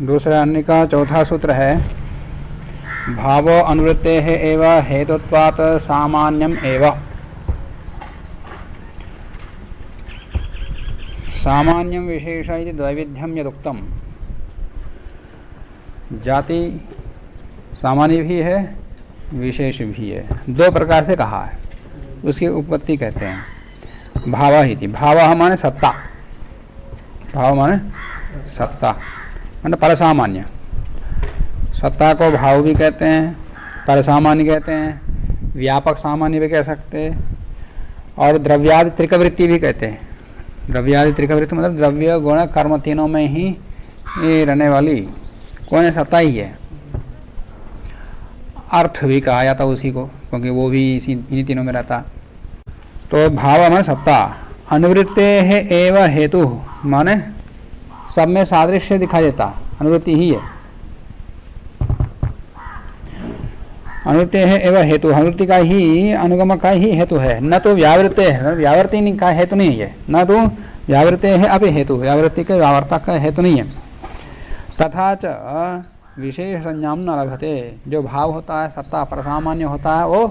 दूसरा अन्य का चौथा सूत्र है भावो अनुवृत्ते है एवं हेतुत्वात् सामान्यम एवं। सामान्यम विशेष इति द्वैविध्यम यदुक्तम। जाति सामान्य भी है विशेष भी है, दो प्रकार से कहा है। उसकी उत्पत्ति कहते हैं भाव ही थी। भाव माने सत्ता, भाव माने सत्ता माने परसामान्य। सत्ता को भाव भी कहते हैं, परसामान्य कहते हैं, व्यापक सामान्य भी कह सकते हैं और द्रव्यादि त्रिकवृत्ति भी कहते हैं। द्रव्यादि त्रिकवृत्ति मतलब द्रव्य गुण कर्म तीनों में ही रहने वाली कौन सत्ता ही है। अर्थ भी कहा जाता उसी को, क्योंकि वो भी इन्हीं तीनों में रहता। तो भाव में सत्ता, अनुवृत्ते है एवं हेतु माने सब में सादृश्य दिखाई देता, अनुवृत्ति ही है। अनुवृत्ति है एवं हेतु, अनुवृत्ति का ही अनुगम का ही हेतु है, न तो व्यावृत्ते है, व्यावृत्ति का हेतु नहीं है, न तो व्यावृत्ते है अभी हेतु, व्यावृत्ति के व्यावर्तक का हेतु नहीं है। तथा च विशेष संज्ञा न लभते, जो भाव होता है सत्ता परसामान्य होता है वो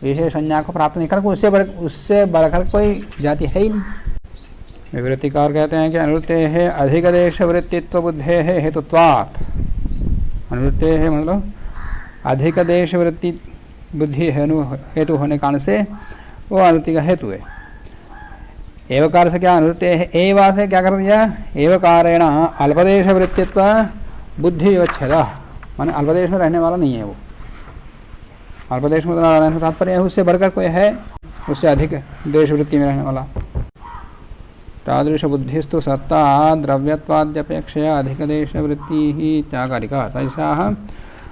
विशेष संज्ञा को प्राप्त नहीं कर, उससे बढ़कर कोई जाति है ही नहीं। विवृत्तिकार कहते हैं कि अनुवृत्ते है अधिक देश वृत्तित्व बुद्धे है हेतुत्वात्। अनुवृत्ते है मतलब अधिक देश वृत्ति बुद्धि हेतु होने कारण से वो अनुवृत्ति का हेतु है। एवकार से क्या अनुवृत्ते है, एवा से क्या कर दिया, एवकारेण अल्पदेश वृत्तित्व बुद्धि विवच्छेद, माने अल्पदेश में रहने वाला नहीं है वो। अल्पदेश में रहने का तात्पर्य है उससे बढ़कर कोई है, उससे अधिक देश वृत्ति में रहने वाला। तादृश बुद्धिस्तु सत्ता द्रव्यत्वाद्यपेक्षया अधिक देश वृत्ति ही त्यागारिका। तैसा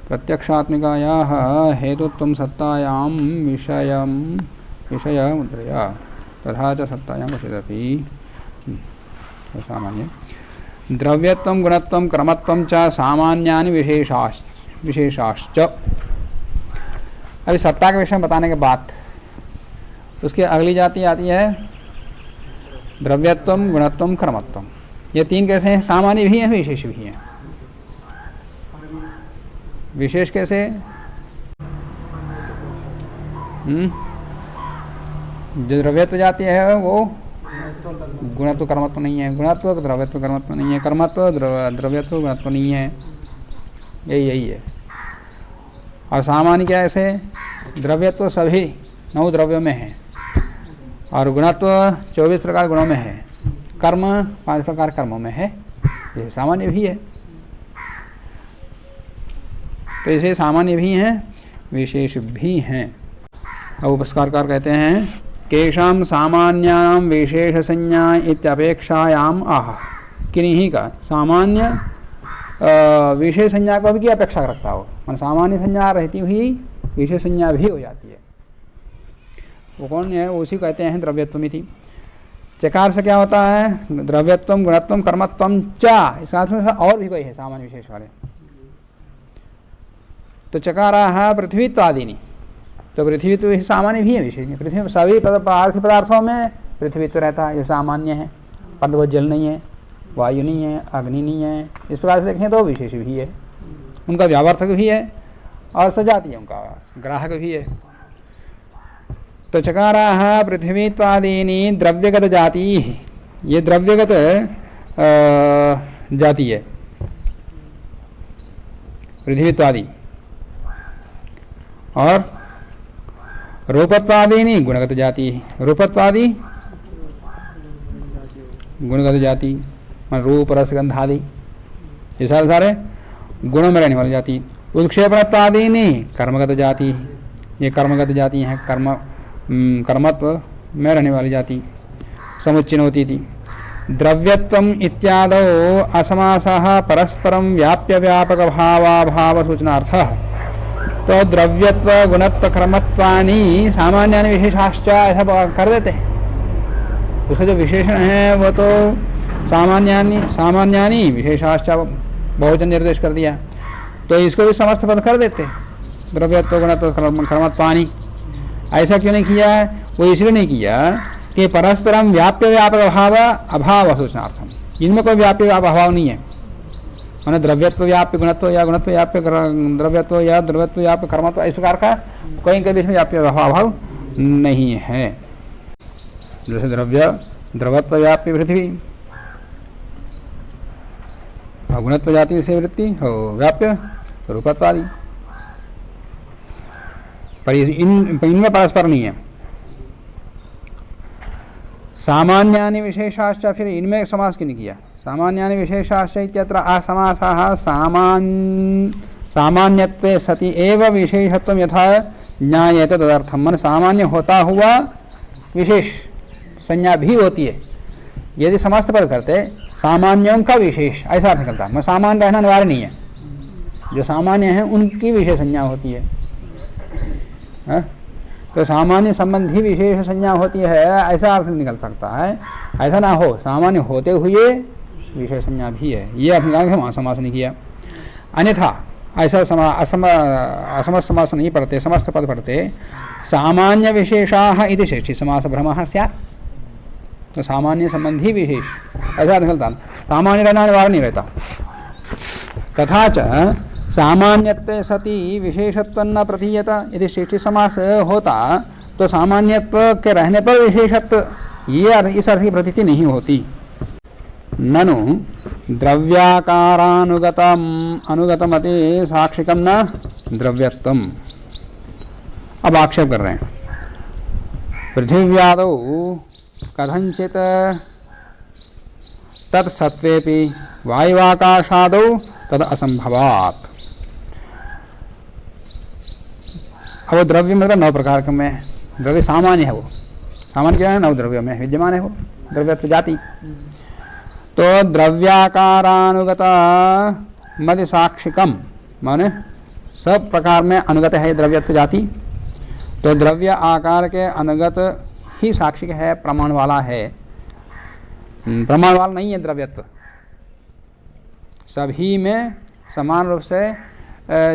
प्रत्यक्षात्मिकायाः हेतुत्वं सत्तायां विषय मुद्रया तथा च सत्तायां वशिदपि। सामान्य द्रव्यत्वं गुणत्वं क्रमत्वं च सामान्यानि विशेषाश्च। अभी सत्ता के विषय में बताने के बाद उसकी अगली जाति आती है द्रव्यत्वं गुणत्वं क्रमत्वं। ये तीन कैसे हैं, सामान्य भी हैं विशेष भी हैं। विशेष कैसे, जो द्रव्यत्व जाती है वो गुणत्व कर्मत्व नहीं है, गुणत्व द्रव्यत्व कर्मत्व नहीं है, कर्मत्व द्रव्यत्व गुणत्व नहीं है, यही है। और सामान्य क्या ऐसे, द्रव्यत्व सभी 9 द्रव्यों में है और गुणत्व 24 प्रकार गुणों में है, कर्म 5 प्रकार कर्मों में है, ये सामान्य भी है। तो इसे सामान्य भी हैं विशेष भी हैं। अब उपस्कारकार कहते हैं केशाम सामान्यानां विशेष संज्ञा इत्यपेक्षायाम आह। किन्हीं का सामान्य विशेष संज्ञा को भी की अपेक्षा रखता हो, मान सामान्य संज्ञा रहती हुई विशेष संज्ञा भी हो जाती है। वो कौन है, उसी कहते हैं द्रव्यत्वमिति। चकार से क्या होता है, द्रव्यत्वम गुणत्वम कर्मत्वम चा, इसका अर्थ में और भी कोई है सामान्य विशेष वाले। तो चकारा है पृथ्वीत्वादिनी, तो पृथ्वीत्व सामान्य भी है विशेष। पृथ्वी में सभी पदार्थों में पृथ्वीत्व रहता है, ये सामान्य है। पद जल नहीं है, वायु नहीं है, अग्नि नहीं है, इस प्रकार से देखें तो विशेष भी है, उनका व्यावर्तक भी है और सजातीय उनका ग्राहक भी है। तो चकारा है पृथ्वीत्वादीनी द्रव्यगत जाति, ये द्रव्यगत जाति है पृथ्वीत्वादि। और रूपत्वादीनी गुणगत जाति, रूपत्वादि गुणगत जाति, रूप रसगंधादि ये सारे गुणों में रहने वाली जाति। उत्क्षेपणत्वादीनी कर्मगत जाति, ये कर्मगत जाति हैं, कर्मत्व में रहने वाली जाति। समुच्चिनोति थी। द्रव्यत्वम इत्यादौ असमासः परस्परम व्याप्य व्यापक भावाभाव सूचनार्थः। तो द्रव्यत्व गुणत्व कर्मत्वानि सामान्यानि विशेषाश्च ऐसा कर देते हैं। उसके जो विशेषण हैं वो तो सामान्यानि विशेषाश्च बहुवचन निर्देश कर दिया, तो इसको भी समस्त पद कर देते द्रव्यत्व गुणत्व कर्मत्वानि। ऐसा क्यों नहीं किया, वो इसलिए नहीं किया कि परस्परम व्याप्य व्यापक अभाव सूचनार्थम, इनमें कोई व्याप्य अभाव नहीं है, मैंने द्रव्यत्व व्याप्य गुणत्व या गुणत्व व्याप्य द्रव्यत्व या द्रव्यत्व व्याप्य कर्मत्व, इस प्रकार का कोई इनके बीच में व्याप्य अभाव नहीं है। जैसे द्रवत्व व्याप्य पृथ्वी, गुणत्व जाति से वृत्ति हो व्याप्य रूपत्वादि, पर इनमें परस्पर नहीं है। सामान्यानि विशेषाश्च, फिर इनमें समास क्यों नहीं किया? सामान्यानि विशेषाश्च इत्यत्र असमासः सामान्यत्वे सति एव विशेषत्वं यथा ज्ञायते तदर्थम। मन सामान्य होता हुआ विशेष संज्ञा भी होती है। यदि समास पद करते सामान्यों का विशेष, ऐसा अर्थ निकलता। मैं सामान्य रहना अनिवार्य नहीं है, जो सामान्य है उनकी विशेष संज्ञा होती है। तो सामान्य संबंधी विशेष संज्ञा होती है, ऐसा अर्थ निकल सकता है। ऐसा ना हो, सामान्य होते हुए विशेष संज्ञा भी है, ये अर्थ निकाल के वहाँ समास नहीं किया। अन्यथा ऐसा असमस्त समास नहीं पढ़ते, समस्त पद पढ़ते सामान्य विशेषाः इति षष्ठी समास भ्रमः स्यात्। तो सामान्य संबंधी विशेष ऐसा निकलता, सामान्य रहना अनिवार्य नहीं रहता। तथा च सामान्यत्वे सति विशेषत्व न प्रतीयत। यदि षष्ठी समास होता तो सामान्यत्व के रहने पर विशेषत्व ये इस अर्थ की प्रतीति नहीं होती। ननु द्रव्याकारानुगतम अनुगतमति साक्षिकम न द्रव्यत्वम। अब आक्षेप कर रहे हैं, पृथिव्यादौ कथंचित तत्सत्वेपि वायुवाकाशादौ तद असंभवात्। अब द्रव्य मतलब 9 प्रकार के में द्रव्य सामान्य है, वो सामान्य क्या है, 9 द्रव्य में विद्यमान है वो द्रव्यत्व जाति। तो द्रव्याकारानुगत मद साक्षिकम माने सब प्रकार में अनुगत है द्रव्यत्व जाति। तो द्रव्य आकार के अनुगत ही साक्षिक है, प्रमाण वाला है। प्रमाण वाला नहीं है द्रव्यत्व, सभी में समान रूप से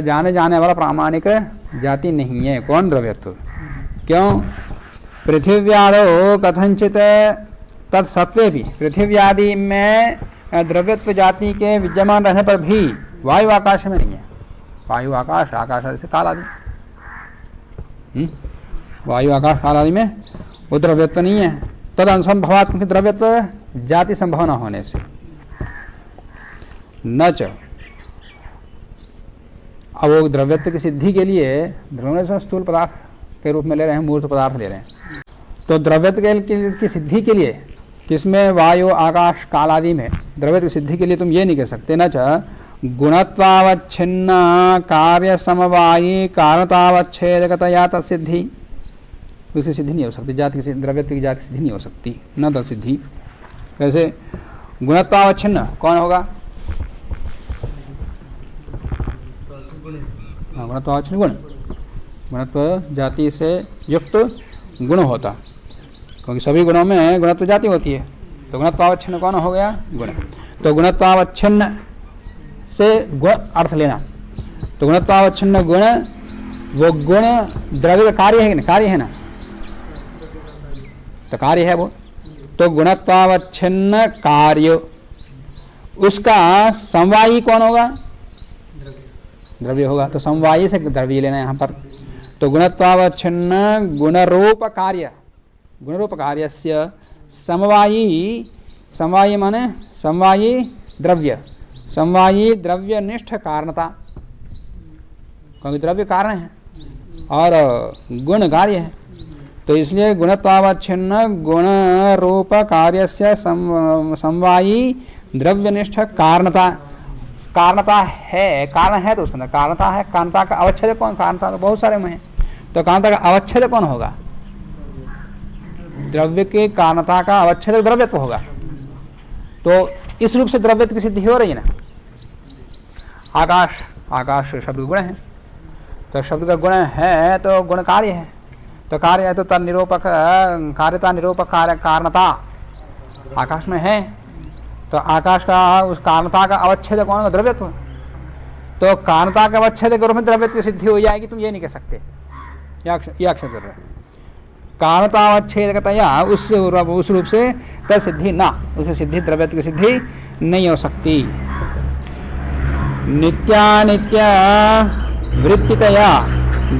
जाने जाने वाला प्रामाणिक जाति नहीं है। कौन? द्रव्यत्व। क्यों? पृथिव्यादौ कथंचित तत्सत्वे भी, पृथिव्यादि में द्रव्यत्व जाति के विद्यमान रहने पर भी वायु आकाश में नहीं है। वायु आकाश, आकाश जैसे काल आदि, वायु आकाश काल आदि में वो द्रव्यत्व नहीं है। तद असंभवात्, क्योंकि द्रव्यत्व जाति संभव न होने से। न च, अब वो द्रव्यत्व की सिद्धि के लिए द्रव्य स्थूल पदार्थ के रूप में ले रहे हैं, मूर्त पदार्थ ले रहे हैं। तो द्रव्यत्व की सिद्धि के लिए किसमें? वायु आकाश काल आदि में द्रव्यत्व की सिद्धि के लिए तुम ये नहीं कह सकते न च गुणत्वावच्छिन्न कार्य समवायी कारणतावच्छेदकतया तत्सिद्धि। उसकी सिद्धि नहीं हो सकती, जाति की द्रव्यत्व की जाति की सिद्धि नहीं हो सकती, न तत्सिद्धि। कैसे? गुणत्वावच्छिन्न कौन होगा? गुणत्वावच्छिन्न गुण, गुणत्व जाति से युक्त गुण होता, क्योंकि सभी गुणों में गुणत्व जाति होती है। तो गुणत्वावच्छिन्न कौन हो गया? गुण। तो गुणत्वावच्छिन्न से गुण अर्थ लेना। तो गुणत्वावच्छिन्न गुण, वो गुण द्रव्य का कार्य है ना? कार्य है ना, तो कार्य है वो। तो गुणत्वावच्छिन्न कार्य, उसका समवायी कौन होगा? द्रव्य होगा। तो समवायी से द्रव्य लेना यहाँ पर। तो गुणत्वावच्छिन्न गुणरूप कार्य, गुणरूप कार्यस्य समवायी, समवायी माने समवायी द्रव्य, समवायी द्रव्यनिष्ठ कारणता, क्योंकि द्रव्य कारण है और गुण कार्य है। तो इसलिए गुणत्वावच्छिन्न गुण रूप कार्यस्य समवायी द्रव्यनिष्ठ कारणता, कारणता है, कारण है तो उसमें कारणता है। कारणता का अवच्छेद कौन? कारणता तो बहुत सारे में है, तो कारणता का अवच्छेद कौन होगा? द्रव्य के कारणता का अवच्छेद द्रव्यत्व होगा। तो इस रूप से द्रव्यत्व की सिद्धि हो रही है ना। आकाश, आकाश शब्द गुण है, तो शब्द का गुण है तो गुण कार्य है, तो कार्य है तो तद निरूपक कार्यता निरूपक कार्य कारणता आकाश में है। तो आकाश का उस कारणता का अवच्छेद कौन होगा? द्रव्यत्व। तो कारणता का अवच्छेद के रूप में द्रव्यत्व की सिद्धि हो जाएगी, तुम ये नहीं कह सकते। ये आक्षेप कर रहे हैं। कारणतावच्छेदकतया उस रूप से तद सिद्धि ना, उसकी सिद्धि द्रव्यत्व की सिद्धि नहीं हो सकती। नित्यानित्य वृत्तितया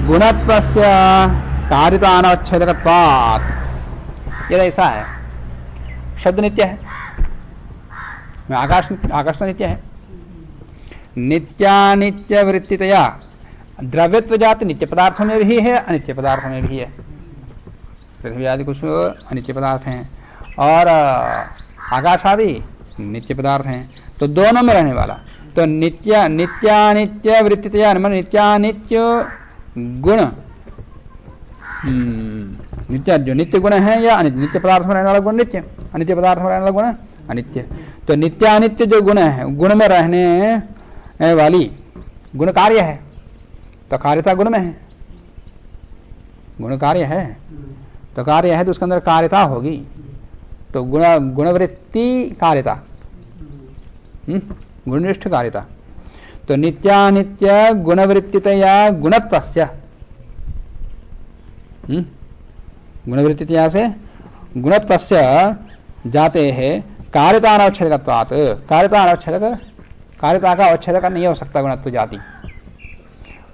गुणत्वस्य कार्यतानच्छेदकत्वात्। ये ऐसा है, शब्द नित्य है, आकाश तो नित्य है। नित्यानित्य वृत्तितया, द्रव्यत्व जाति नित्य पदार्थों में भी है, अनित्य पदार्थों में भी है। पृथ्वी आदि कुछ अनित्य पदार्थ हैं और आकाश आदि नित्य पदार्थ हैं, तो दोनों में रहने वाला। तो नित्यानित्य वृत्तितया, नित्यानित्य गुण, नित्य जो नित्य गुण है या अनित्य, नित्य पदार्थ में रहने वाला गुण नित्य, अनित्य पदार्थ में रहने वाला गुण अनित्य। तो नित्यानित्य जो गुण है, गुण में रहने वाली गुण कार्य है, तो कार्यता गुण में है, गुण कार्य है, तो कार्य है तो उसके अंदर कार्यता होगी, तो गुणवृत्ति कार्यता, गुणनिष्ठ कार्यता। तो नित्यानित्य गुणवृत्तितया गुणत्वस्य, गुणवृत्तितया से गुणत्वस्य जाते हैं कार्यतानवच्छेदकत्वात्। कार्यतानवच्छेदक, कार्यता का अवच्छेदक नहीं हो सकता गुणत्व जाति।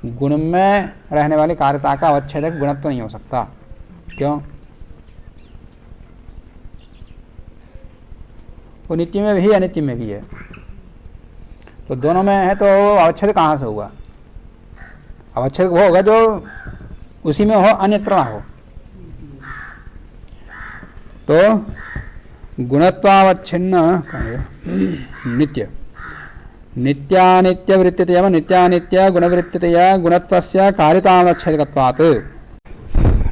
गुण में रहने वाली कार्यता का अवच्छेदक गुणत्व नहीं हो सकता। क्यों? वो नित्य में भी है, अनित्य में भी है, तो दोनों में है, तो अवच्छेद कहाँ से हुआ? अवच्छेद वो होगा जो उसी में हो, अन्यत्र ना हो। तो गुणत्वावच्छिन्न नित्य, नित्यानित्य वृत्तितया, नित्यानित्य गुणवृत्तितया गुणत्वस्य कार्यतावच्छेदकत्वात्।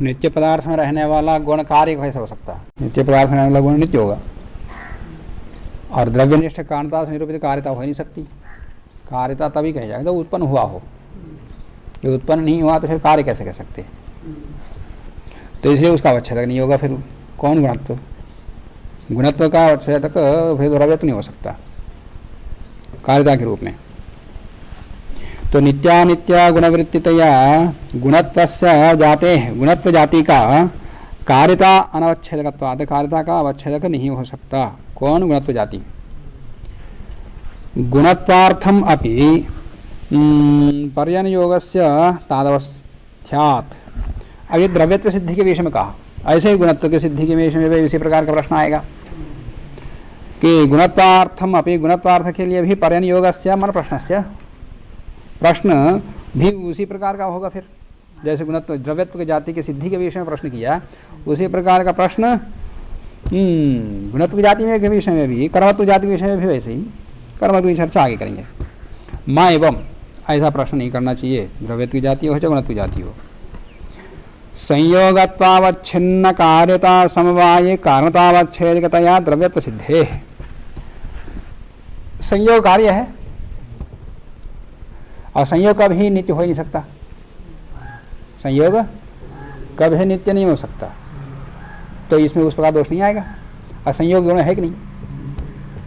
नित्य पदार्थ में रहने वाला गुण कार्य कैसे हो सकता है? नित्य पदार्थ में रहने वाला गुण नित्य होगा, और द्रव्यनिष्ठ कारणता से निरूपित कार्यता हो नहीं सकती। कार्यता तभी कही जाएगा जब उत्पन्न हुआ हो, ये उत्पन्न नहीं हुआ तो फिर कार्य कैसे कह सकते? तो इसलिए उसका अवच्छेदक नहीं होगा। फिर कौन गुणत्व? गुणत्व का अवच्छेदक फिर द्रव्यत्व नहीं हो सकता कार्यता के रूप में। तो नित्यानित्य गुणवृत्तितया गुणत्वस्य जाते, गुणत्व जाति का कार्यता अनवच्छेदकत्वात्, कार्यता का अवच्छेदक नहीं हो सकता। कौन? गुणत्व जाति। गुणत्वार्थम अपि पर्यनयोगस्य तादवस्थ्यात्। अब ये द्रव्यत्व सिद्धि के विषय में कहा, ऐसे ही गुणत्व की सिद्धि के विषय में भी इसी प्रकार का प्रश्न आएगा कि गुणत्वार्थम अपि, गुणत्वार्थ के लिए भी पर्यनयोगस्य मन प्रश्नस्य, प्रश्न भी उसी प्रकार का होगा। फिर जैसे गुणत्व द्रव्यत्व की जाति की सिद्धि के विषय में प्रश्न किया, उसी प्रकार का प्रश्न गुणत्व की जाति में के विषय में भी, कर्मत्व जाति के विषय में भी वैसे ही। कर्मत्व की चर्चा आगे करेंगे। माँ एवं ऐसा प्रश्न नहीं करना चाहिए, द्रव्यत्व की जाति हो चाहे गुणत्व की जाति हो। संयोगत्वावच्छिन्न कार्यता समवाये कारणतावच्छेदकतया द्रव्यत्व सिद्धे। संयोग कार्य है और संयोग कभी नित्य हो ही नहीं सकता। संयोग कभी नित्य नहीं हो सकता, तो इसमें उस प्रकार दोष नहीं आएगा। और संयोग गुण है कि नहीं,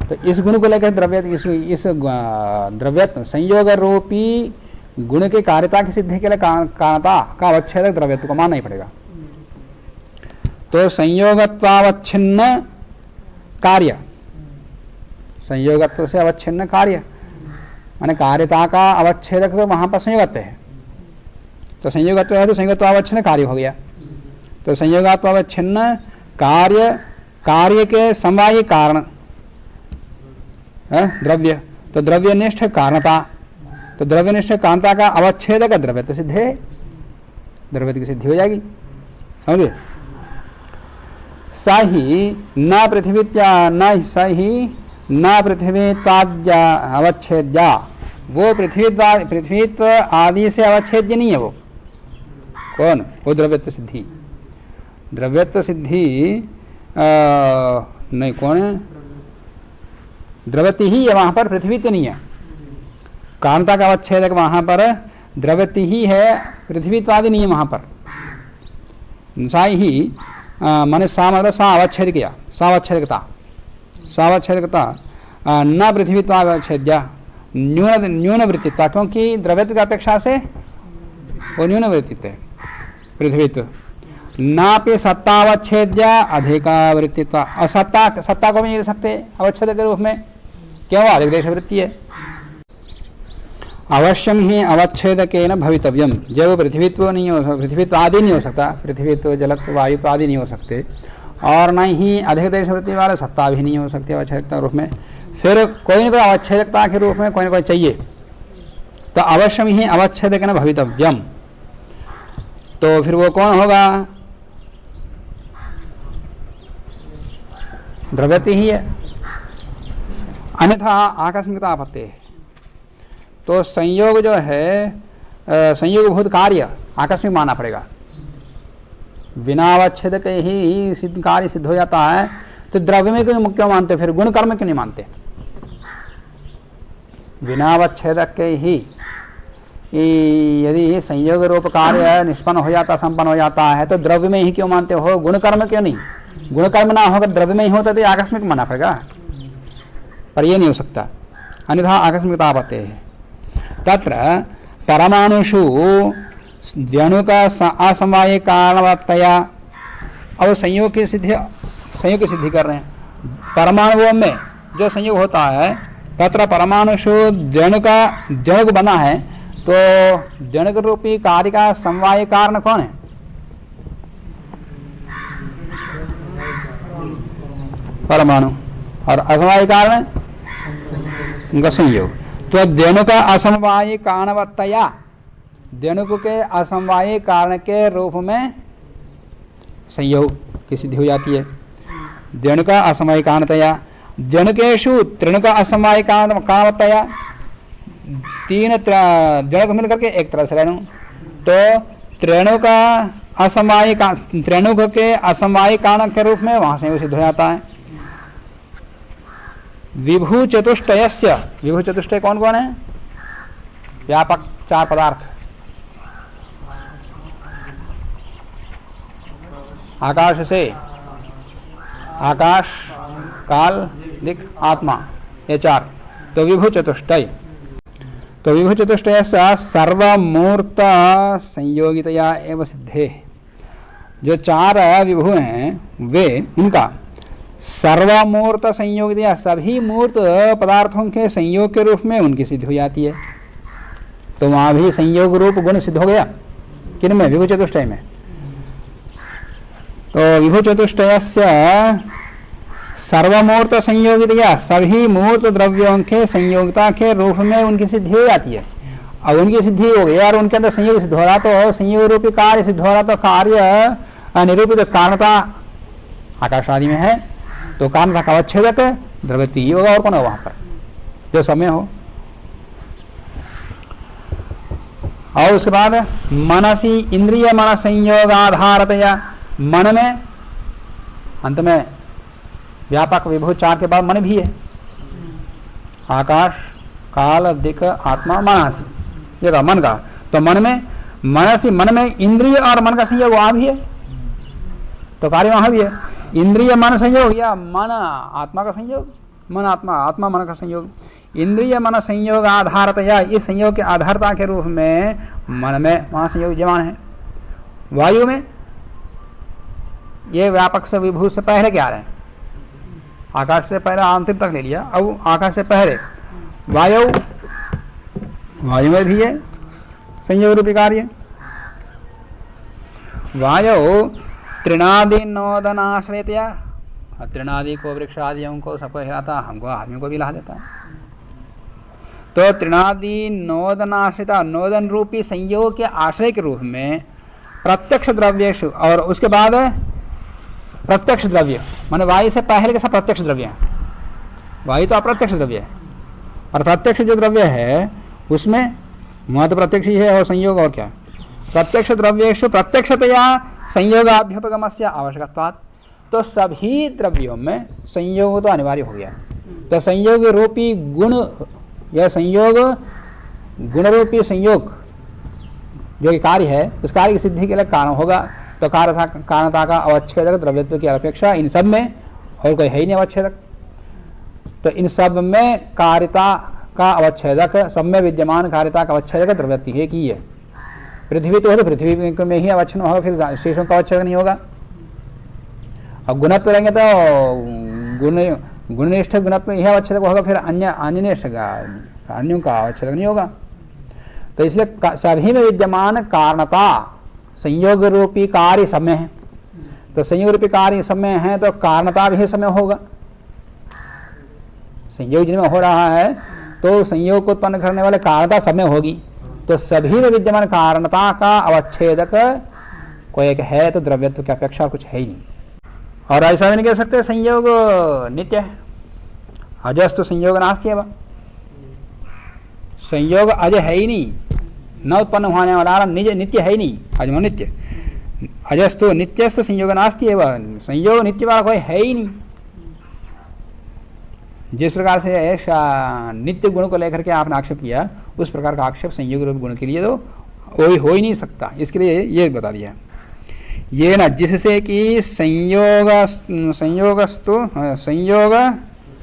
तो इस गुण को लेकर द्रव्यत्व, इस द्रव्यत्व संयोग रूपी गुण के कार्यता की सिद्धि के लिए कारणता का अवच्छेदक द्रव्यत्व को मानना ही पड़ेगा। तो संयोगत्वावच्छिन्न कार्य, संयोगत्व से अवच्छिन्न कार्य माने कार्यता का अवच्छेदक वहां पर संयोगत्व है। तो संयोगत्व है तो संयोगत्वावच्छिन्न कार्य हो गया। तो संयोगात्वावच्छिन्न कार्य, कार्य के समवायी कारण द्रव्य, तो द्रव्यनिष्ठ कारणता, तो द्रव्यनिष्ठ कारणता का अवच्छेदक द्रव्यत्व सिद्ध है, द्रव्यत्व की सिद्धि हो जाएगी। समझे? साही न पृथ्वीत्या न सही न पृथ्वीत्वाद्या अवच्छेद्या, वो पृथ्वीत्व आदि से अवच्छेद्य नहीं है। वो कौन? वो द्रव्यत्व सिद्धि। द्रव्यत्व सिद्धि नहीं, कौन है? द्रव्यत्व ही है वहां पर, पृथ्वीत्व नहीं है। कारणता का अवच्छेदक वहां पर द्रव्यत्व ही है, पृथ्वीत्व आदि नहीं है वहां पर। सा ही माने सा मतलब सा अवच्छेद किया, सावच्छेदकता, सावच्छेदकता न पृथ्वीत्वावच्छेद्या न्यून वृत्तित्व, क्योंकि द्रव्यत्व की अपेक्षा से वो न्यून वृत्तित्व है पृथ्वीत्व। नापि सत्तावच्छेद्या अधिका वृत्तित्व, असत्ता, सत्ता को भी नहीं ले सकते अवच्छेद के रूप में, क्यों? अधिक देश वृत्ति है। अवश्यम ही अवच्छेदकेन भवितव्यम। जब पृथ्वीत्व नहीं हो, पृथ्वीत्व आदि नहीं हो सकता, पृथ्वीत्व जलत्व वायुत्व आदि नहीं हो सकते, और न ही अधिक देश वृत्ति वाले सत्ता भी नहीं हो सकती अवच्छेदकता रूप में, फिर कोई ना कोई अवच्छेदकता के रूप में कोई ना कोई चाहिए। तो अवश्यम ही अवच्छेदकेन भवितव्यम, तो फिर वो कौन होगा? द्रव्यति ही है, अन्यथा आकस्मिकता आपत्ति है। तो संयोग जो है, संयोगभूत कार्य आकस्मिक मानना पड़ेगा। बिना अवच्छेदक ही सिद्ध कार्य सिद्ध हो जाता है, तो द्रव्य में क्यों मानते, फिर गुण कर्म क्यों नहीं मानते? बिना अवच्छेदक के ही यदि संयोग रूप कार्य निष्पन्न हो जाता, संपन्न हो जाता है, तो द्रव्य में ही क्यों मानते हो, गुण कर्म क्यों नहीं? गुण कर्म ना होकर द्रव्य में ही होता तो आकस्मिक मानना पड़ेगा, पर ये नहीं हो सकता, अन्यथा आकस्मिकता आपत्ति है। तत्र परमाणुषु द्वणु का असमवाय कारणवत्तया, और संयोग की सिद्धि कर रहे हैं। परमाणुओं में जो संयोग होता है, तत्र परमाणुषु द्वणुक बना है, तो द्वणुक रूपी कार्य का समवाय कारण कौन है? परमाणु। और असमवाय कारण उनका संयोग। तो द्वणु का असमवाय कारणवत्तया, द्वणुक के असमवाय कारण के रूप में संयोग की सिद्धि हो जाती है। द्वणु का असमवाय कारणतया, द्वणुकेषु त्रिणु का असमवाय कारणवत्तया, तीन द्वणुक मिलकर के एक तरह से रेणु, तो त्रिणुक के असमवाय कारण के रूप में वहां से सिद्ध हो जाता है। विभु चतुष्टयस्य, विभु चतुष्टय कौन कौन है? व्यापक चार पदार्थ, आकाश से, आकाश, काल, दिक्, आत्मा, ये चार, तो विभु चतुष्टय। तो विभु चतुष्टय सर्वमूर्त संयोगितया एवं सिद्धे, जो चार विभु हैं वे उनका सर्वमूर्त संयोगितया, सभी मूर्त पदार्थों के संयोग के रूप में उनकी सिद्धि हो जाती है। तो वहां भी संयोग रूप गुण सिद्ध हो गया, किन में? विभु चतुष्टय में। तो विभु चतुष्टय सर्वमूर्त संयोगितया, सभी मूर्त द्रव्यों के संयोगिता के रूप में उनकी सिद्धि हो जाती है। अब उनकी सिद्धि हो गई और उनके अंदर संयोग सिद्ध हो रहा, तो संयोग रूपी कार्य सिद्ध हो रहा, तो कार्य निरूपित कारणता आकाश आदि में है, तो कारणता का अवच्छेदक द्रव्यति ही होगा, और कौन होगा वहां पर जो समय हो। और उसके बाद मनसी इंद्रिय मन संयोगाधारतया, मन में अंत में व्यापक विभु चार के बाद मन भी है, आकाश, काल, दिक्, आत्मा, मनसी, ये था मन का। तो मन में मनसी, मन में इंद्रिय और मन का संयोग वहां भी है, तो कार्य वहां भी है। इंद्रिय मन संयोग या मन आत्मा का संयोग, मन आत्मा, आत्मा मन का संयोग, इंद्रिय मन संयोग आधारतया, इस संयोग के आधारता के रूप में मन में वहां संयोग विद्यमान है। वायु में ये व्यापक से विभू से पहले क्या आ रहे हैं? आकाश से पहले अंतिम तक ले लिया, अब आकाश से पहले वायु, वायु में भी है संयोग रूपी कार्य। वायु तृणादि नोदनाश्रयतया, तृणादि को, वृक्ष आदियों को सबको हिलाता, हमको आदमियों को भी हिला देता है। तो तृणादि नोदनाश्रित, नोदन रूपी संयोग के आश्रय के रूप में प्रत्यक्ष द्रव्येषु, और उसके बाद प्रत्यक्ष द्रव्य, माने वायु से पहले के सब प्रत्यक्ष द्रव्य है। वायु तो अप्रत्यक्ष द्रव्य है, और प्रत्यक्ष जो द्रव्य है उसमें महत्व प्रत्यक्ष ही है, और संयोग और क्या? प्रत्यक्ष द्रव्येषु प्रत्यक्षतया संयोगाभ्युपगमस्य आवश्यकत्वात्, तो सभी द्रव्यों में संयोग तो अनिवार्य हो गया। तो संयोग रूपी गुण या संयोग, गुण रूपी संयोग जो कार्य है, उस कार्य की सिद्धि के लिए कारण होगा। तो कारणता का अवच्छेदक द्रव्यत्व की अपेक्षा इन सब में और कोई है ही नहीं अवच्छेदक। तो इन सब में कार्यता का अवच्छेदक, सब में विद्यमान कार्यता का अवच्छेदक द्रव्यत्व है कि है। पृथ्वी तो है, तो पृथ्वी में ही अवच्छेदन होगा, फिर शेषों का अवच्छेदन नहीं होगा। अब गुणत्व रहेंगे तो गुणनिष्ठ गुणत्व यह अवच्छेदक होगा, फिर अन्यों का अवच्छेदक नहीं होगा। तो इसलिए सभी में विद्यमान कारणता संयोग रूपी कार्य समय है। तो संयोग रूपी कार्य समय है तो कारणता भी समय होगा। संयोग जिनमें हो रहा है तो संयोग को उत्पन्न करने वाले कारणता समय होगी। तो सभी में विद्यमान कारणता का अवच्छेदक कोई एक है तो द्रव्यत्व की अपेक्षा कुछ है ही नहीं। और ऐसा भी नहीं कह सकते संयोग नित्य है। अजस्तु संयोग नास्ति है। संयोग अज है ही नहीं, न उत्पन्न होने वाला नित्य है ही नहीं। अजम नित्य अजस्तु नित्यस्तु संयोग नास्ति है। संयोग नित्य वाला कोई है ही नहीं। जिस प्रकार से नित्य गुण को लेकर के आपने आक्षेप किया उस प्रकार का आक्षेप संयोग रूप गुण के लिए तो कोई हो ही नहीं सकता। इसके लिए ये बता दिया ये ना, जिससे कि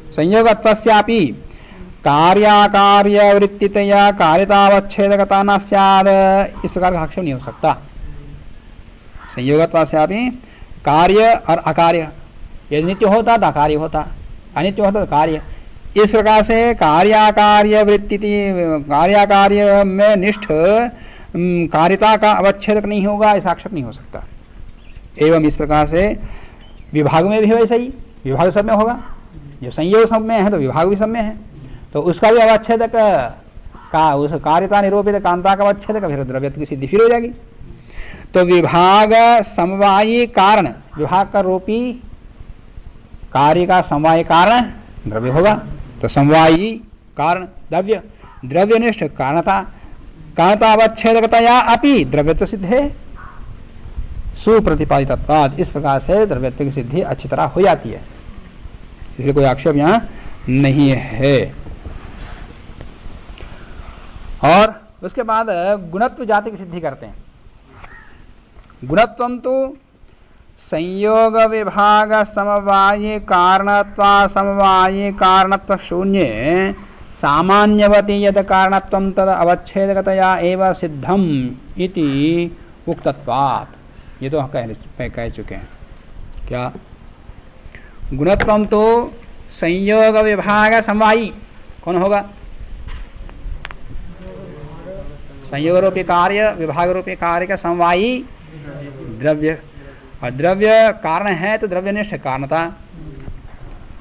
संयोगत्वस्यापि कार्याकार्य वृत्तितया कार्यतावच्छेदकता न स्यात्, इस प्रकार का आक्षेप नहीं हो सकता। संयोगत्वस्यापि कार्य और अकार्य, यदि नित्य होता तो अकार्य होता, अनित्य होता तो कार्य। इस प्रकार से कार्याकार्य वृत्ति कार्याकार्य में निष्ठ कार्यता का अवच्छेदक नहीं होगा, ऐसा आक्षेप नहीं हो सकता। एवं इस प्रकार से विभाग में भी वैसा ही, विभाग सब में होगा। जो संयोग सब में है तो विभाग भी सब में है, तो उसका भी अवच्छेदक का उस कार्यता निरूपित कांता का अवच्छेदक फिर द्रव्यत्व की सिद्धि फिर हो जाएगी। तो विभाग समवायी कारण, विभाग का रूपी कार्य का समवाय कारण द्रव्य होगा। तो समवायी कारण द्रव्य, द्रव्यनिष्ठ कारणता, कारणता अवच्छेदकतया अपि द्रव्यत्व सिद्ध है सुप्रतिपादितत्वात्। इस प्रकार से द्रव्यत्व की सिद्धि अच्छी तरह हो जाती है, इसलिए कोई आक्षेप यहां नहीं है। और उसके बाद गुणत्व जाति की सिद्धि करते हैं। गुणत्वम तो संयोग विभाग समवायी कारणत्वा समवायी कारणत्व शून्य सामान्यवती यद कारणत्वं तद अवच्छेदकतया एव सिद्धम इति उक्तत्वात्। ये तो कह चुके हैं। क्या गुणत्वम तो संयोग विभाग समवायी कौन होगा? संयोग रूपी कार्य विभाग रूपी कार्य का समवायी द्रव्य, और द्रव्य कारण है तो द्रव्यनिष्ठ कारणता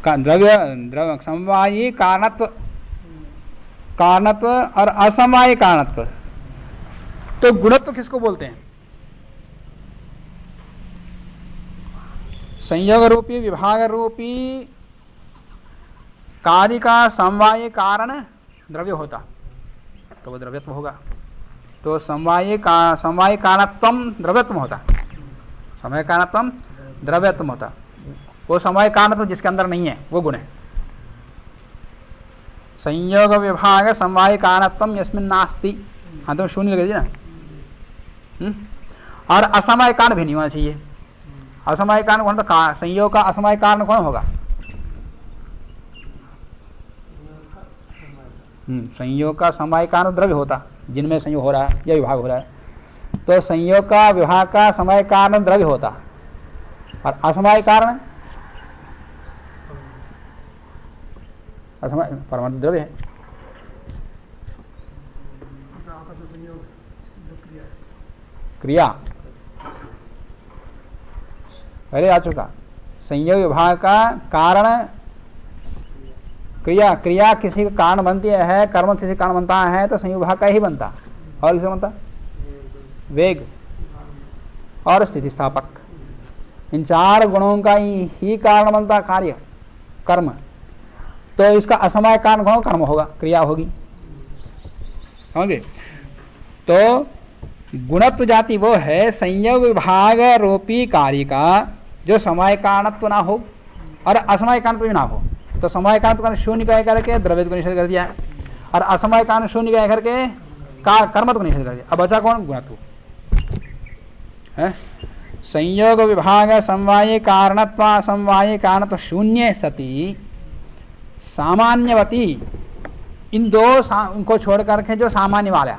का द्रव्य समवायी कारणत्व, कारणत्व और असमवायी कारणत्व। तो गुणत्व किसको बोलते हैं? संयोग रूपी विभाग रूपी कार्य का समवायी कारण द्रव्य होता तो वो द्रव्यत्व होगा। तो समवायी कारणत्वम द्रव्यत्व होता, समय कारणत्वम द्रव्यत्व होता। वो समय कारणत्व जिसके अंदर नहीं है वो गुण है। संयोग विभाग समवायी कारणत्वम यस्मिन् नास्ति, हाँ तो शून्य लगे ना। और असमय कारण भी नहीं होना चाहिए। असमय कारण कौन? तो संयोग का असमय कारण कौन होगा? संयोग का समवाय कारण द्रव्य होता, जिनमें संयोग हो रहा है या विभाग हो रहा है। तो संयोग का विभाग का समय कारण द्रव्य होता, और असमय कारण असमय परमाणु द्रव्य है। क्रिया पहले आ चुका। संयोग विभाग का कारण क्रिया, क्रिया किसी का कारण बनती है, कर्म किसी कारण बनता है तो संयोग विभाग का ही बनता। और किसे बनता? वेग और स्थिति स्थापक, इन चार गुणों का ही कारण बनता कार्य कर्म। तो इसका असमय कारण कौन? कर्म होगा, क्रिया होगी। समझे? तो गुणत्व जाति वो है संयोग विभाग रूपी कार्य का जो समय कारणत्व ना हो और असमय कारणत्व भी ना हो। तो समय कारणत्व शून्य कह करके द्रव्यत्व को निषेध कर दिया, और असमय कारण शून्य कह करके कर्मत्व को निषेध कर दिया। अब बचा कौन? गुणत्व है। संयोग विभाग समवाय कारणत्व असमवाय कारणत्व शून्य सती सामान्यवती, इन दो इनको छोड़ करके जो सामान्य वाला,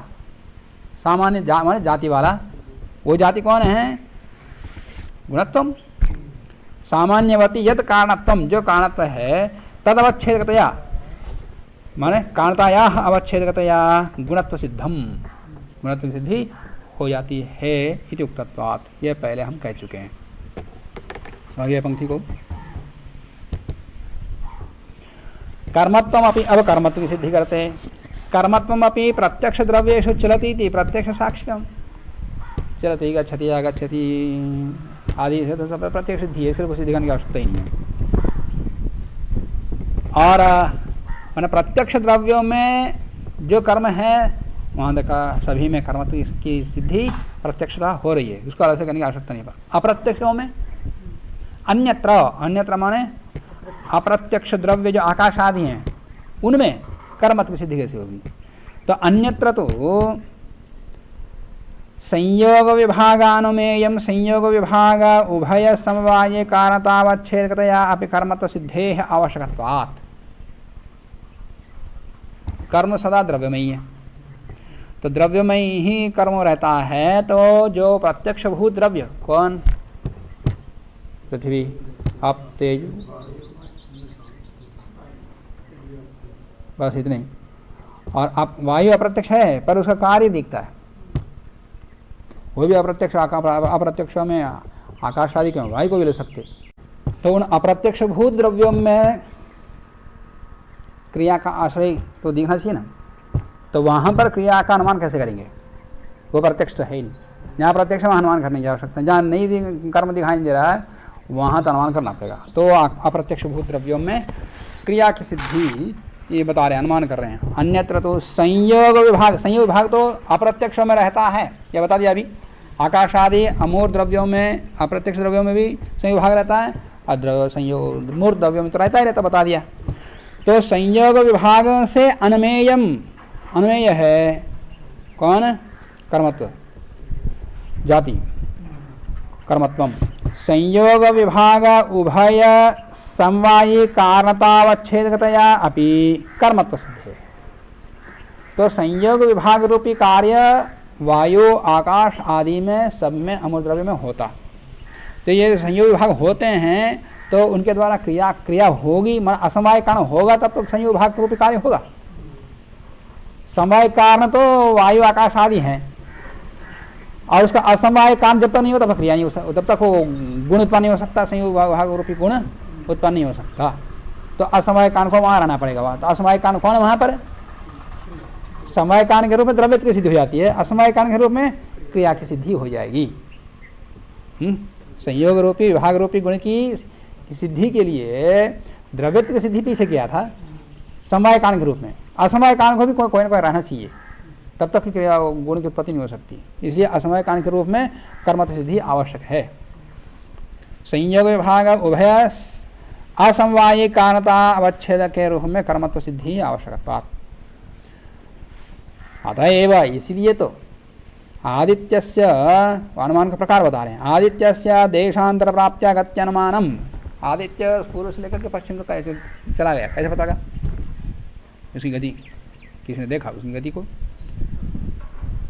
सामान्य माने जाति वाला, वो जाति कौन है? गुणत्वम। सामान्यवती यद कारणत्वम, जो कारणत्व है, तद अवच्छेदकतया माने कारणताया अवच्छेदकतया गुणत्व सिद्धम, गुणत्व की सिद्धि हो जाती है इति उक्तत्वात्, यह पहले हम कह चुके हैं। समझ गए पंक्ति को? कर्मत्वम अपि, अब कर्मत्व की सिद्धि करते हैं। कर्मत्वम अपि प्रत्यक्ष द्रव्येषु चलती थी, प्रत्यक्ष साक्ष्यम, चलती गच्छति आगच्छति आदि से तो सब प्रत्यक्ष सिद्धि है, सिर्फ सिद्धि करने की आवश्यकता ही नहीं है। और मैंने प्रत्यक्ष द्रव्यों में जो कर्म है वहां देखा सभी में कर्मत्व की सिद्धि प्रत्यक्षता हो रही है, उसको अलग से करने की आवश्यकता नहीं पड़ा। अप्रत्यक्षों में अन्यत्र, अन्यत्र माने अप्रत्यक्ष द्रव्य जो आकाश आदि हैं उनमें कर्मत्व की सिद्धि कैसे होगी? तो अन्यत्र तो संयोग विभागानुमेयम संयोग विभाग उभय समवाये कारणतावच्छेदकतया अपि कर्मत्व सिद्धेः आवश्यकत्वात्। कर्म सदा द्रव्यमयी है, तो द्रव्यमयी ही कर्म रहता है। तो जो प्रत्यक्ष भूत द्रव्य कौन? पृथ्वी, आप, तेज, बस इतने। और आप वायु अप्रत्यक्ष है पर उसका कार्य दिखता है, वो भी अप्रत्यक्ष। अप्रत्यक्ष में आकाश आदि क्यों, वायु को भी ले सकते। तो उन अप्रत्यक्ष भूत द्रव्यों में क्रिया का आश्रय तो दिखना चाहिए ना, तो वहां पर क्रिया का अनुमान कैसे करेंगे? वो प्रत्यक्ष तो है ही नहीं। जहाँ प्रत्यक्ष में अनुमान करने की आवश्यकता है, जहाँ नहीं कर्म दिखाई नहीं दे रहा है वहां तो अनुमान करना पड़ेगा। तो अप्रत्यक्ष भूत द्रव्यों में क्रिया की सिद्धि ये बता रहे हैं, अनुमान कर रहे हैं। अन्यत्र तो संयोग विभाग, संयोग विभाग तो अप्रत्यक्ष में रहता है, यह बता दिया अभी। आकाश आदि अमूर्त द्रव्यों में, अप्रत्यक्ष द्रव्यों में भी संयोग विभाग रहता है, और संयोग मूर्त द्रव्यों में तो रहता ही रहता, बता दिया। तो संयोग विभाग से अनमेयम, अनमेय है कौन? कर्मत्व, जाति, कर्मत्वम। संयोग विभाग उभय समवायी कारणतावच्छेदकतया अपि कर्मत्व सिद्धे। तो संयोग विभाग रूपी कार्य वायु आकाश आदि में सब में अमूर्त द्रव्य में होता। तो ये संयोग विभाग होते हैं तो उनके द्वारा क्रिया होगी, असमवाय कारण होगा तब तो संयोग विभाग रूपी कार्य होगा। समवाय कारण तो वायु आकाश आदि हैं, और उसका असमवाय कारण जब तक नहीं होता तब क्रिया नहीं हो सकता, तब तक वो गुण उत्पन्न नहीं हो सकता, संयोग विभाग रूपी गुण उत्पन्न नहीं हो सकता। तो असमवाय कारण को वहां रहना पड़ेगा। वहां तो असमवाय कारण कौन है? वहां पर समवाय कारण के रूप में द्रव्य की सिद्धि हो जाती है, असमवाय कारण के रूप में क्रिया की सिद्धि हो जाएगी। संयोग रूपी विभाग रूपी गुण की सिद्धि के लिए द्रव्यत्व की सिद्धि पीछे किया था समवाय कारण के रूप में। असमवाय कारण को भी कोई ना कोई रहना चाहिए, तब तक क्रिया गुण की उत्पत्ति नहीं हो सकती। इसलिए असमवाय कारण के रूप में कर्मत्व सिद्धि आवश्यक है। संयोग विभाग उभय असमवायी कारणता अवच्छेद के रूप में कर्मत्व सिद्धि आवश्यकता। अतएव इसलिए तो आदित्यस्य अनुमान का प्रकार बता रहे हैं। आदित्यस्य देशांतर प्राप्त्या गत्यनुमानम। आदित्य पूर्व से लेकर के पश्चिम तक कैसे चला गया, कैसे पता लगा उसकी गति? किसने देखा उसकी गति को?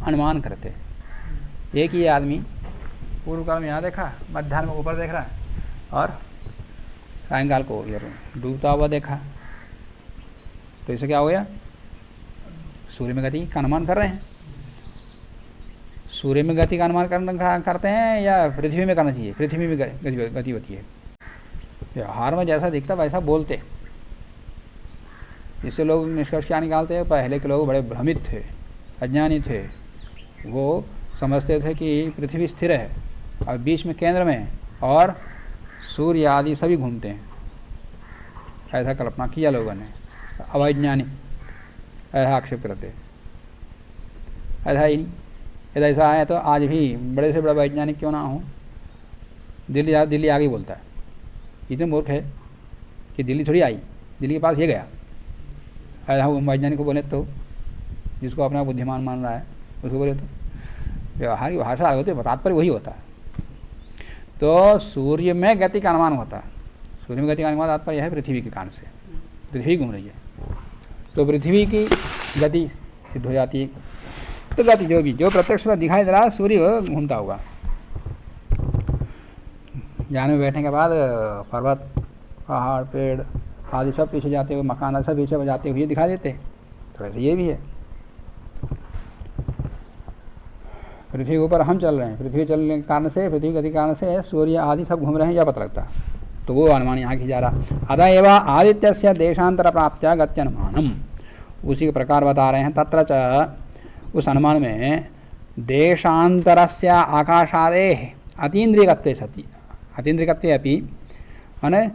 अनुमान करते। एक ही आदमी पूर्व काल में यहाँ देखा, मध्याह्न में ऊपर देख रहा है, और सायंकाल को इधर डूबता हुआ देखा, तो इसे क्या हो गया? सूर्य में गति का अनुमान कर रहे हैं। सूर्य में गति का अनुमान करते हैं या पृथ्वी में करना चाहिए? पृथ्वी में गति होती है। व्यवहार में जैसा दिखता वैसा बोलते, इससे लोग निष्कर्ष क्या निकालते हैं? पहले के लोग बड़े भ्रमित थे, अज्ञानी थे, वो समझते थे कि पृथ्वी स्थिर है और बीच में केंद्र में और सूर्य आदि सभी घूमते हैं। ऐसा कल्पना किया लोगों ने, अवैज्ञानिक ऐसा आक्षेप करते। ऐसा ही नहीं, यदि ऐसा है तो आज भी बड़े से बड़ा वैज्ञानिक क्यों ना हो, दिल्ली आगे बोलता है। इतने मूर्ख है कि दिल्ली थोड़ी आई, दिल्ली के पास ये गया। ऐसा वैज्ञानिक को बोले तो, जिसको अपना बुद्धिमान मान रहा है उसको बोले तो व्यवहार की भाषा अलग होती है, तात्पर्य वही होता है। तो सूर्य में गति का अनुमान होता है। सूर्य में गति का अनुमान तात्पर्य है पृथ्वी के कारण से, पृथ्वी घूम रही है तो पृथ्वी की गति सिद्ध हो जाती है। तो गति जो प्रत्यक्ष दिखाई दे रहा है सूर्य घूमता हुआ। जाने में बैठने के बाद पर्वत, पहाड़, पेड़ आदि सब पीछे जाते हुए, मकान सब पीछे जाते हुए दिखाई देते, तो वैसे ये भी है। पृथ्वी के ऊपर हम चल रहे हैं, पृथ्वी चलने के कारण से, पृथ्वी गति के कारण से सूर्य आदि सब घूम रहे हैं, यह पता लगता है। तो वो अनुमान यहाँ की जा रहा। अतः एवं आदित्य से देशांतर प्राप्त्या गत्यनुमानम, उसी के प्रकार बता रहे हैं। तत्र च, उस अनुमान में देशांतरस्य आकाशादेः अतीन्द्रियगत्वे सति, अतीन्द्रियगत्वे अपि माने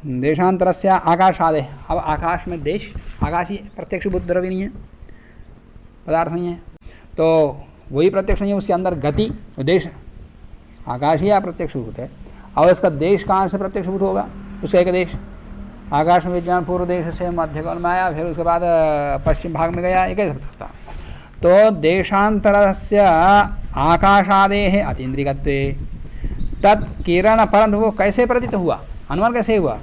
देशांतरस्य आकाशादेः। अब आकाश में देश, आकाश ही प्रत्यक्ष बुद्ध द्रव्य नहीं है, पदार्थ नहीं है, तो वही प्रत्यक्ष नहीं है, उसके अंदर गति, देश, आकाश ही अप्रत्यक्षभूत है। और उसका देश कहाँ से प्रत्यक्षभूत होगा? उसका एक देश, आकाश में विज्ञान पूर्व देश से मध्य कोण में आया, फिर उसके बाद पश्चिम भाग में गया, ये कैसे सकता? तो देशांतरस्य आकाशादेः अतीन्द्रियगत्वे तत्किरण, परंतु वो कैसे प्रतीत हुआ, अनुमान कैसे हुआ?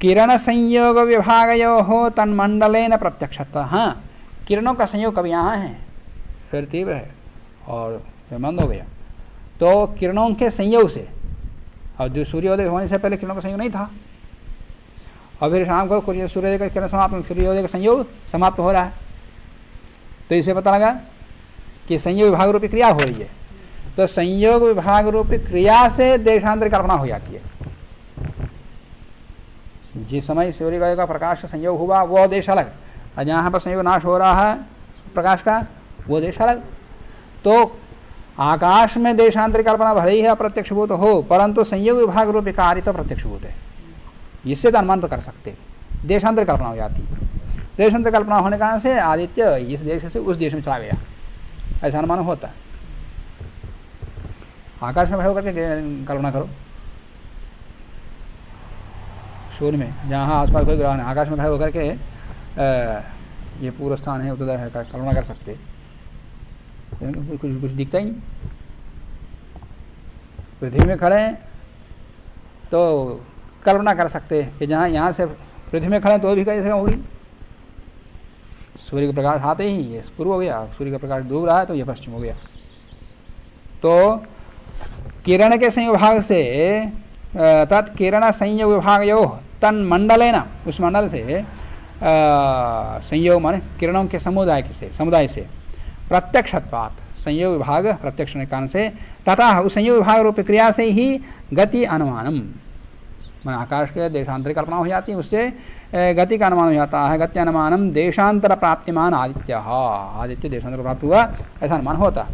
किरण संयोग विभागयोः तन्मंडलेन प्रत्यक्षत्व। हाँ, किरणों का संयोग कभी यहाँ है, फिर तीव्र है और फिर मंद हो गया, तो किरणों के संयोग से, और जो सूर्योदय होने से पहले किरणों का संयोग नहीं था, और फिर शाम को सूर्योदय का किरण समाप्त, सूर्योदय का संयोग समाप्त हो रहा है, तो इसे पता लगा कि संयोग विभाग रूपी क्रिया हो रही है। तो संयोग विभाग रूपी क्रिया से देशांतर कल्पना हो जाती है। जिस समय सूर्योदय का प्रकाश का संयोग हुआ वो देश अलग, और जहाँ पर संयोग नाश हो रहा है प्रकाश का वो देश अलग। तो आकाश में देशांतर कल्पना भले ही है अप्रत्यक्षभूत हो, परंतु संयोग विभाग रूपी कार्य तो प्रत्यक्षभूत है, इससे तो अनुमान तो कर सकते, देशांतर कल्पना हो जाती। देशांतर कल्पना होने के कारण से आदित्य इस देश से उस देश में चला गया, ऐसा अनुमान होता है। आकाश में खड़े होकर के कल्पना करो, सूर्य में जहाँ आसपास कोई ग्रह है, आकाश में खड़े होकर के ये पूरा स्थान है, उधर है, कल्पना कर सकते, कुछ दिखता ही नहीं। पृथ्वी में खड़े हैं तो कल्पना कर सकते हैं कि जहाँ यहाँ से पृथ्वी में खड़े तो भी कैसे होगी, सूर्य का प्रकाश आते ही ये पूर्व हो गया, सूर्य का प्रकाश डूब रहा है तो ये पश्चिम हो गया। तो किरण के संयोग विभाग से तत्किरण संयोग विभागयोः तन्मंडलेन, उस मंडल से संयोग माने किरणों के समुदाय से प्रत्यक्षत्वात्, संयोग विभाग प्रत्यक्ष होने के कारण से, तथा उस संयोग विभाग रूप क्रिया से ही गति अनुमानम, मैं आकाश के देशांतर कल्पना हो जाती है, उससे गति का अनुमान हो जाता है। गति अनुमानम देशांतर प्राप्तिमान आदित्य, आदित्य देशांतर प्राप्त हुआ ऐसा अनुमान होता।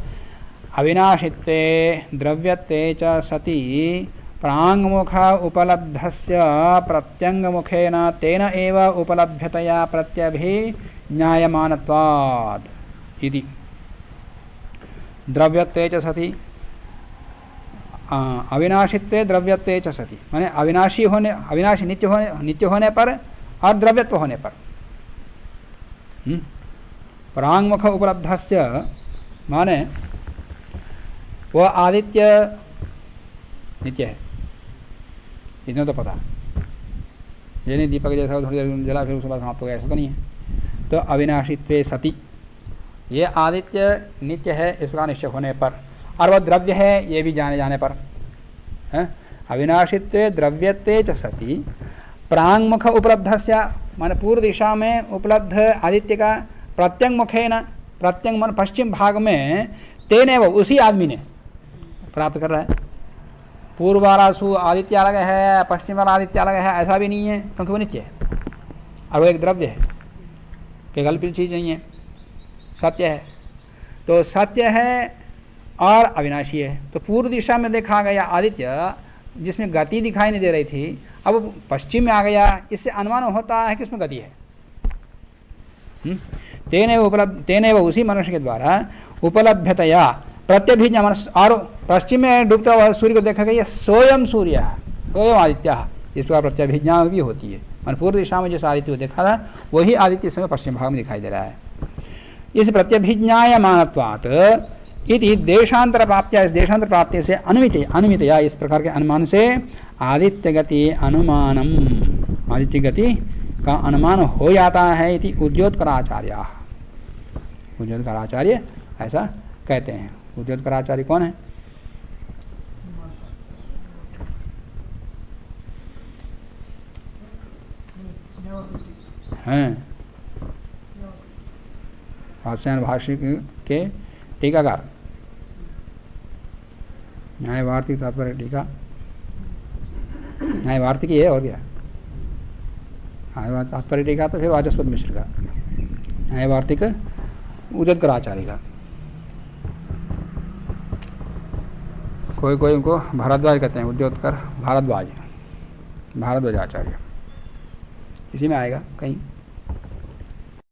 अविनाशित्वे द्रव्यत्वे च सति प्रांगमुख उपलब्धस्य प्रत्यंगमुखेन तेन एव उपलभ्यतया प्रत्यभिज्ञायमानत्वात् इति। द्रव्यत्वे च सति, अविनाशित्वे द्रव्यत्वे च सति, माने अविनाशी होने, अविनाशी नित्य होने पर और द्रव्यत्व होने पर, प्रांगमुख उपलब्धस्य माने वह आदित्य नित्य है, इतना तो पता। ये नहीं दीपक जैसा थोड़ी देर जला फिर उसके बाद समाप्त हो गया, ऐसा तो नहीं है। तो अविनाशित्वे सति, ये आदित्य नित्य है इस प्रकार निश्चय होने पर, और वह द्रव्य है ये भी जाने पर है। अविनाशित्वे द्रव्यत्वे च सति प्रांगमुख उपलब्धस्य, माने पूर्व दिशा में उपलब्ध आदित्य का प्रत्यंग मुखेन, प्रत्यंग मन पश्चिम भाग में, तेने वो उसी आदमी ने प्राप्त कर रहा है। पूर्व वाला आदित्य अलग है, पश्चिम वाला आदित्य अलग है, ऐसा भी नहीं है, क्योंकि वो नित्य है और वो एक द्रव्य है, कि कल्पित चीज नहीं है, सत्य है। तो सत्य है और अविनाशी है। तो पूर्व दिशा में देखा गया आदित्य जिसमें गति दिखाई नहीं दे रही थी, अब पश्चिम में आ गया, इससे अनुमान होता है कि उसमें गति है। तेने वो उसी मनुष्य के द्वारा उपलब्धतया प्रत्यभिज्ञा, और पश्चिम में डूबता हुआ सूर्य को देखा गया, स्वयं सूर्य स्वयं आदित्य, इस प्रकार प्रत्यभिज्ञा भी होती है। और पूर्व दिशा में जिस आदित्य को देखा था वही आदित्य इस समय पश्चिम भाग में दिखाई दे रहा है। इस प्रत्यभिज्ञायमानत्वात् इति देशांतर प्राप्त्या, इस देशांतर प्राप्ति से अनुमितया, इस प्रकार के अनुमान से आदित्य गति अनुमानम, आदित्य गति का अनुमान हो जाता है। इति उद्योतकराचार्य, उद्योतकराचार्य ऐसा कहते हैं। उद्योतकराचार्य कौन है? हैं वात्स्यायन भाष्य के टीकाकार। न्याय वार्तिक तात्पर्य टीका, न्याय वार्तिक ही है और क्या, न्याय तात्पर्य टीका तो फिर वाचस्पति मिश्र का, न्याय वार्तिक उदयकराचार्य का। कोई कोई उनको भारद्वाज कहते हैं, उद्योतकर भारद्वाज, भारद्वाज आचार्य, इसी में आएगा कहीं।